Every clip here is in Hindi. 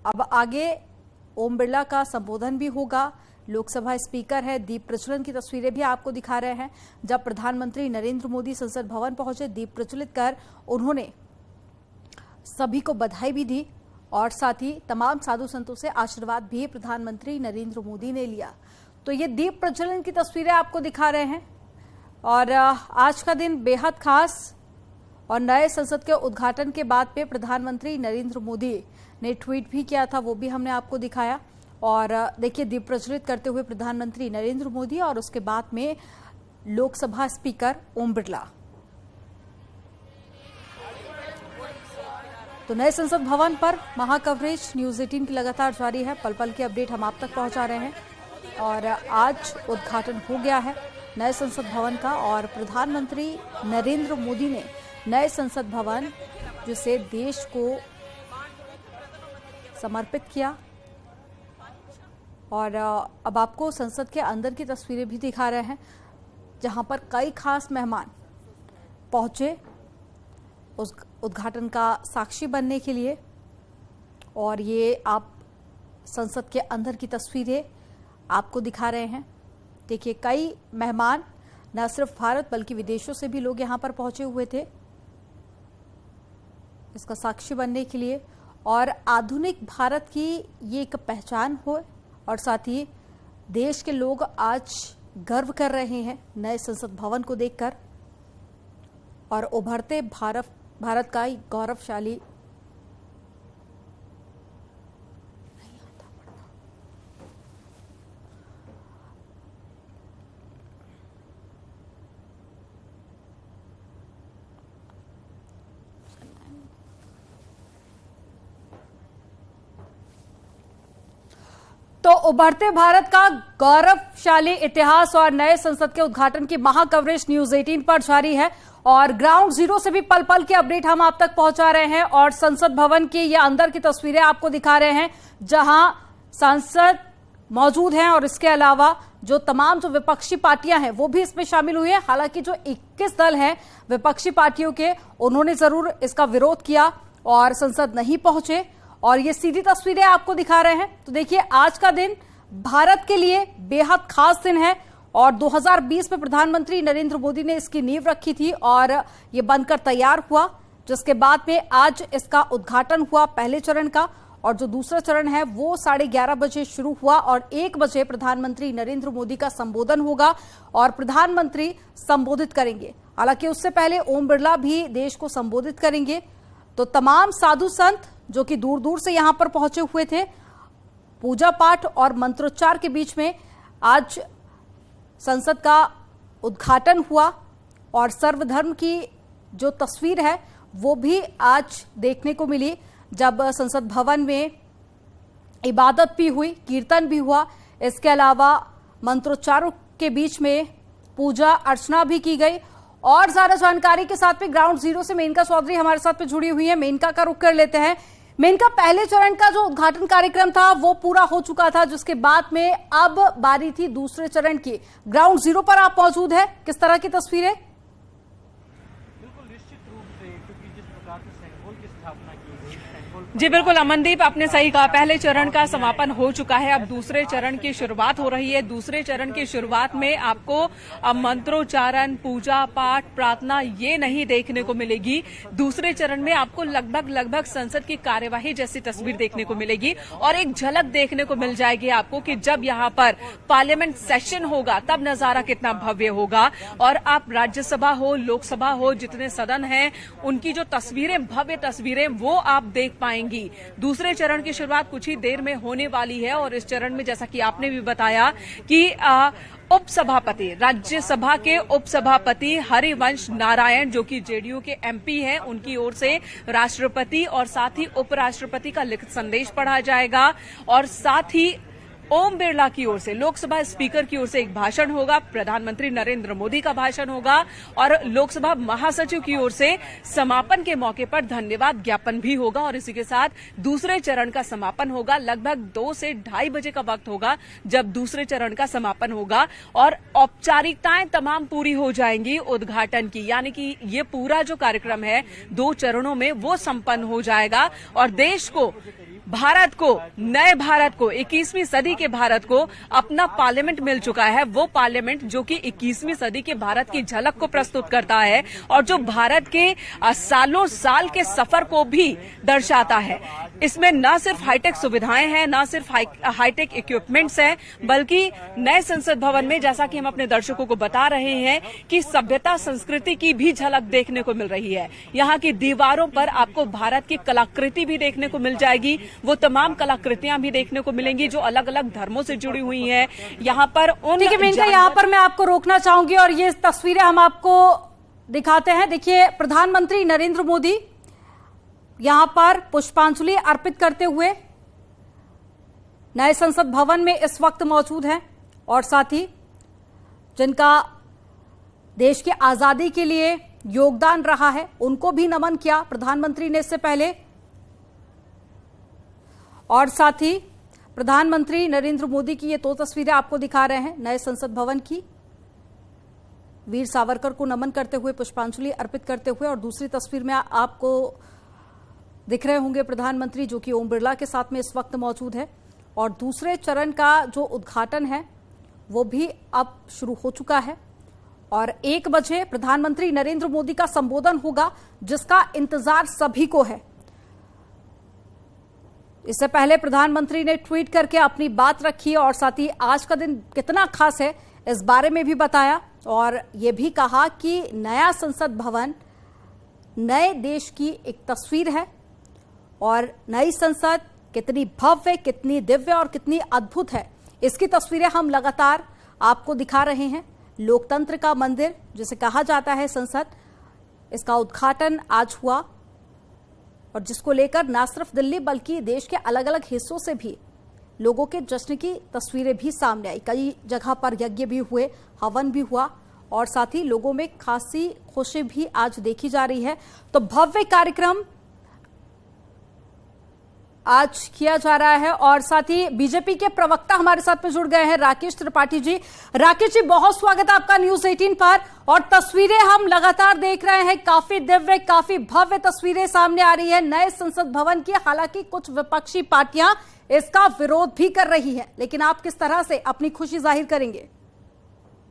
अब आगे ओम बिरला का संबोधन भी होगा। लोकसभा स्पीकर है, दीप प्रज्वलन की तस्वीरें भी आपको दिखा रहे हैं। जब प्रधानमंत्री नरेंद्र मोदी संसद भवन पहुंचे, दीप प्रज्वलित कर उन्होंने सभी को बधाई भी दी और साथ ही तमाम साधु संतों से आशीर्वाद भी प्रधानमंत्री नरेंद्र मोदी ने लिया। तो ये दीप प्रज्वलन की तस्वीरें आपको दिखा रहे हैं और आज का दिन बेहद खास और नए संसद के उद्घाटन के बाद पे प्रधानमंत्री नरेंद्र मोदी ने ट्वीट भी किया था, वो भी हमने आपको दिखाया। और देखिए दीप प्रज्वलित करते हुए प्रधानमंत्री नरेंद्र मोदी और उसके बाद में लोकसभा स्पीकर ओम बिरला। तो नए संसद भवन पर महा कवरेज न्यूज 18 की लगातार जारी है। पल पल की अपडेट हम आप तक पहुंचा रहे हैं और आज उद्घाटन हो गया है नए संसद भवन का और प्रधानमंत्री नरेंद्र मोदी ने नए संसद भवन जिसे देश को समर्पित किया। और अब आपको संसद के अंदर की तस्वीरें भी दिखा रहे हैं जहां पर कई खास मेहमान पहुंचे उस उद्घाटन का साक्षी बनने के लिए। और ये आप संसद के अंदर की तस्वीरें आपको दिखा रहे हैं। देखिए कई मेहमान न सिर्फ भारत बल्कि विदेशों से भी लोग यहां पर पहुंचे हुए थे इसका साक्षी बनने के लिए। और आधुनिक भारत की ये एक पहचान हो और साथ ही देश के लोग आज गर्व कर रहे हैं नए संसद भवन को देखकर और उभरते भारत का गौरवशाली तो उभरते भारत का गौरवशाली इतिहास और नए संसद के उद्घाटन की महा कवरेज न्यूज 18 पर जारी है और ग्राउंड जीरो से भी पल पल की अपडेट हम आप तक पहुंचा रहे हैं। और संसद भवन की ये अंदर की तस्वीरें आपको दिखा रहे हैं जहां सांसद मौजूद हैं और इसके अलावा जो तमाम जो विपक्षी पार्टियां हैं वो भी इसमें शामिल हुई है। हालांकि जो 21 दल हैं विपक्षी पार्टियों के, उन्होंने जरूर इसका विरोध किया और संसद नहीं पहुंचे और ये सीधी तस्वीरें आपको दिखा रहे हैं। तो देखिए आज का दिन भारत के लिए बेहद खास दिन है और 2020 में प्रधानमंत्री नरेंद्र मोदी ने इसकी नींव रखी थी और ये बनकर तैयार हुआ, जिसके बाद में आज इसका उद्घाटन हुआ पहले चरण का। और जो दूसरा चरण है वो 11:30 बजे शुरू हुआ और 1 बजे प्रधानमंत्री नरेंद्र मोदी का संबोधन होगा और प्रधानमंत्री संबोधित करेंगे। हालांकि उससे पहले ओम बिरला भी देश को संबोधित करेंगे। तो तमाम साधु संत जो कि दूर दूर से यहां पर पहुंचे हुए थे, पूजा पाठ और मंत्रोच्चार के बीच में आज संसद का उद्घाटन हुआ और सर्वधर्म की जो तस्वीर है वो भी आज देखने को मिली जब संसद भवन में इबादत भी हुई, कीर्तन भी हुआ। इसके अलावा मंत्रोच्चारों के बीच में पूजा अर्चना भी की गई। और ज्यादा जानकारी के साथ में ग्राउंड जीरो से मेनका चौधरी हमारे साथ में जुड़ी हुई है। मेनका का रुख कर लेते हैं। मेनका, पहले चरण का जो उद्घाटन कार्यक्रम था वो पूरा हो चुका था, जिसके बाद में अब बारी थी दूसरे चरण की। ग्राउंड जीरो पर आप मौजूद है, किस तरह की तस्वीरें? बिल्कुल निश्चित रूप से, क्योंकि जिस प्रकार से सेंगोल की स्थापना की गई, जी बिल्कुल अमनदीप, आपने सही कहा। पहले चरण का समापन हो चुका है, अब दूसरे चरण की शुरुआत हो रही है। दूसरे चरण की शुरुआत में आपको मंत्रोच्चारण, पूजा पाठ, प्रार्थना ये नहीं देखने को मिलेगी। दूसरे चरण में आपको लगभग संसद की कार्यवाही जैसी तस्वीर देखने को मिलेगी और एक झलक देखने को मिल जाएगी आपको कि जब यहाँ पर पार्लियामेंट सेशन होगा तब नजारा कितना भव्य होगा। और आप राज्यसभा हो, लोकसभा हो, जितने सदन हैं उनकी जो तस्वीरें, भव्य तस्वीरें, वो आप देख पाएंगे। दूसरे चरण की शुरुआत कुछ ही देर में होने वाली है और इस चरण में जैसा कि आपने भी बताया कि उपसभापति, राज्यसभा के उपसभापति हरिवंश नारायण जो कि जेडीयू के एमपी हैं, उनकी ओर से राष्ट्रपति और साथ ही उपराष्ट्रपति का लिखित संदेश पढ़ा जाएगा और साथ ही ओम बिरला की ओर से, लोकसभा स्पीकर की ओर से एक भाषण होगा, प्रधानमंत्री नरेंद्र मोदी का भाषण होगा और लोकसभा महासचिव की ओर से समापन के मौके पर धन्यवाद ज्ञापन भी होगा। और इसी के साथ दूसरे चरण का समापन होगा। लगभग 2 से 2:30 बजे का वक्त होगा जब दूसरे चरण का समापन होगा और औपचारिकताएं तमाम पूरी हो जाएंगी उद्घाटन की, यानी कि ये पूरा जो कार्यक्रम है 2 चरणों में वो संपन्न हो जाएगा और देश को भारत को, नए भारत को, 21वीं सदी के भारत को अपना पार्लियामेंट मिल चुका है। वो पार्लियामेंट जो कि 21वीं सदी के भारत की झलक को प्रस्तुत करता है और जो भारत के सालों साल के सफर को भी दर्शाता है। इसमें न सिर्फ हाईटेक सुविधाएं हैं, न सिर्फ हाईटेक इक्विपमेंट्स हैं, बल्कि नए संसद भवन में, जैसा कि हम अपने दर्शकों को बता रहे हैं, कि सभ्यता संस्कृति की भी झलक देखने को मिल रही है। यहाँ की दीवारों पर आपको भारत की कलाकृति भी देखने को मिल जाएगी। वो तमाम कलाकृतियां भी देखने को मिलेंगी जो अलग अलग धर्मों से जुड़ी हुई हैं। यहाँ पर ठीक है मेनका, यहाँ पर मैं आपको रोकना चाहूंगी और ये तस्वीरें हम आपको दिखाते हैं। देखिए, प्रधानमंत्री नरेंद्र मोदी यहां पर पुष्पांजलि अर्पित करते हुए नए संसद भवन में इस वक्त मौजूद हैं और साथ ही जिनका देश की आजादी के लिए योगदान रहा है उनको भी नमन किया प्रधानमंत्री ने इससे पहले। और साथ ही प्रधानमंत्री नरेंद्र मोदी की ये दो तस्वीरें आपको दिखा रहे हैं नए संसद भवन की, वीर सावरकर को नमन करते हुए, पुष्पांजलि अर्पित करते हुए। और दूसरी तस्वीर में आपको दिख रहे होंगे प्रधानमंत्री जो कि ओम बिरला के साथ में इस वक्त मौजूद है। और दूसरे चरण का जो उद्घाटन है वो भी अब शुरू हो चुका है और 1 बजे प्रधानमंत्री नरेंद्र मोदी का संबोधन होगा जिसका इंतजार सभी को है। इससे पहले प्रधानमंत्री ने ट्वीट करके अपनी बात रखी और साथ ही आज का दिन कितना खास है इस बारे में भी बताया और ये भी कहा कि नया संसद भवन नए देश की एक तस्वीर है और नई संसद कितनी भव्य, कितनी दिव्य और कितनी अद्भुत है, इसकी तस्वीरें हम लगातार आपको दिखा रहे हैं। लोकतंत्र का मंदिर जिसे कहा जाता है संसद, इसका उद्घाटन आज हुआ और जिसको लेकर न सिर्फ दिल्ली बल्कि देश के अलग अलग हिस्सों से भी लोगों के जश्न की तस्वीरें भी सामने आई। कई जगह पर यज्ञ भी हुए, हवन भी हुआ और साथ ही लोगों में खासी खुशी भी आज देखी जा रही है। तो भव्य कार्यक्रम आज किया जा रहा है और साथ ही बीजेपी के प्रवक्ता हमारे साथ में जुड़ गए हैं, राकेश त्रिपाठी जी। राकेश जी, बहुत स्वागत है आपका न्यूज 18 पर। और तस्वीरें हम लगातार देख रहे हैं, काफी दिव्य, काफी भव्य तस्वीरें सामने आ रही है नए संसद भवन की। हालांकि कुछ विपक्षी पार्टियां इसका विरोध भी कर रही है, लेकिन आप किस तरह से अपनी खुशी जाहिर करेंगे?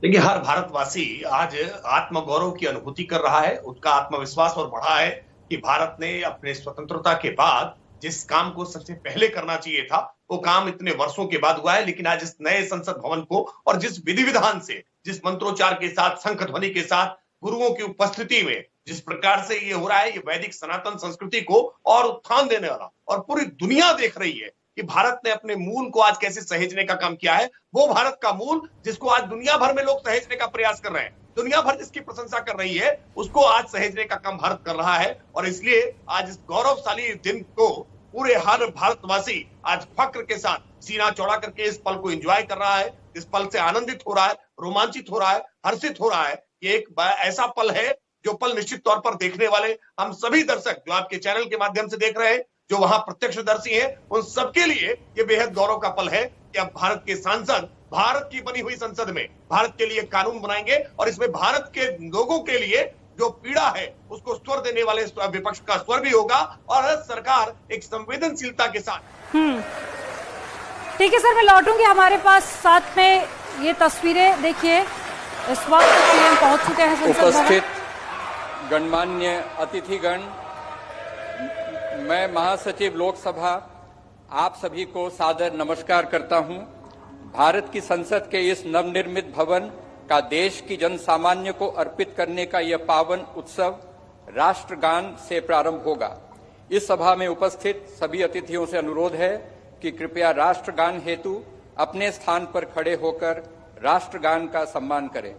देखिए, हर भारतवासी आज आत्मगौरव की अनुभूति कर रहा है। उसका आत्मविश्वास और बढ़ा है कि भारत ने अपने स्वतंत्रता के बाद जिस काम को सबसे पहले करना चाहिए था वो काम इतने वर्षों के बाद हुआ है। लेकिन आज इस नए संसद भवन को और जिस विधि विधान से, जिस मंत्रोच्चार के साथ, शंख ध्वनि के साथ, गुरुओं की उपस्थिति में जिस प्रकार से ये हो रहा है, ये वैदिक सनातन संस्कृति को और उत्थान देने वाला, और पूरी दुनिया देख रही है कि भारत ने अपने मूल को आज कैसे सहेजने का काम किया है। वो भारत का मूल जिसको आज दुनिया भर में लोग सहेजने का प्रयास कर रहे हैं, दुनिया भर जिसकी प्रशंसा कर रही है, उसको आज सहेजने का काम भारत कर रहा है। और इसलिए आज इस गौरवशाली दिन को पूरे हर भारतवासी आज फक्र के साथ सीना चौड़ा करके इस पल को एंजॉय कर रहा है, इस पल से आनंदित हो रहा है, रोमांचित हो रहा है, हर्षित हो रहा है। ये एक ऐसा पल है जो पल निश्चित तौर पर देखने वाले हम सभी दर्शक जो आपके चैनल के माध्यम से देख रहे हैं, जो वहां प्रत्यक्षदर्शी हैं, उन सबके लिए ये बेहद गौरव का पल है कि अब भारत के सांसद भारत की बनी हुई संसद में भारत के लिए कानून बनाएंगे और इसमें भारत के लोगों के लिए जो पीड़ा है उसको स्वर देने वाले विपक्ष का स्वर भी होगा और सरकार एक संवेदनशीलता के साथ। ठीक है सर, मैं लौटूंगी हमारे पास। साथ में ये तस्वीरें देखिए, इस वक्त पीएम पहुंच चुके हैं संसद भवन। उपस्थित गणमान्य अतिथिगण, मैं महासचिव लोकसभा आप सभी को सादर नमस्कार करता हूं। भारत की संसद के इस नवनिर्मित भवन का देश की जन सामान्य को अर्पित करने का यह पावन उत्सव राष्ट्रगान से प्रारंभ होगा। इस सभा में उपस्थित सभी अतिथियों से अनुरोध है कि कृपया राष्ट्रगान हेतु अपने स्थान पर खड़े होकर राष्ट्रगान का सम्मान करें।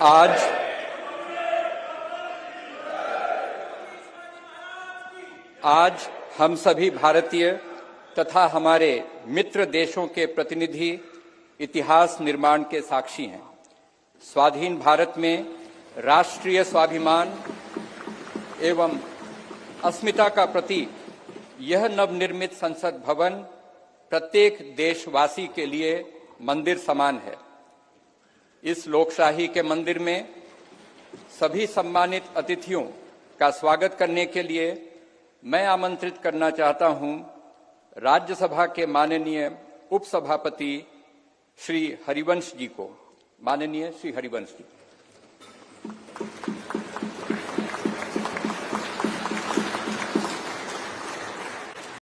आज हम सभी भारतीय तथा हमारे मित्र देशों के प्रतिनिधि इतिहास निर्माण के साक्षी हैं। स्वाधीन भारत में राष्ट्रीय स्वाभिमान एवं अस्मिता का प्रतीक यह नवनिर्मित संसद भवन प्रत्येक देशवासी के लिए मंदिर समान है। इस लोकशाही के मंदिर में सभी सम्मानित अतिथियों का स्वागत करने के लिए मैं आमंत्रित करना चाहता हूं राज्यसभा के माननीय उपसभापति श्री हरिवंश जी को। माननीय श्री हरिवंश जी।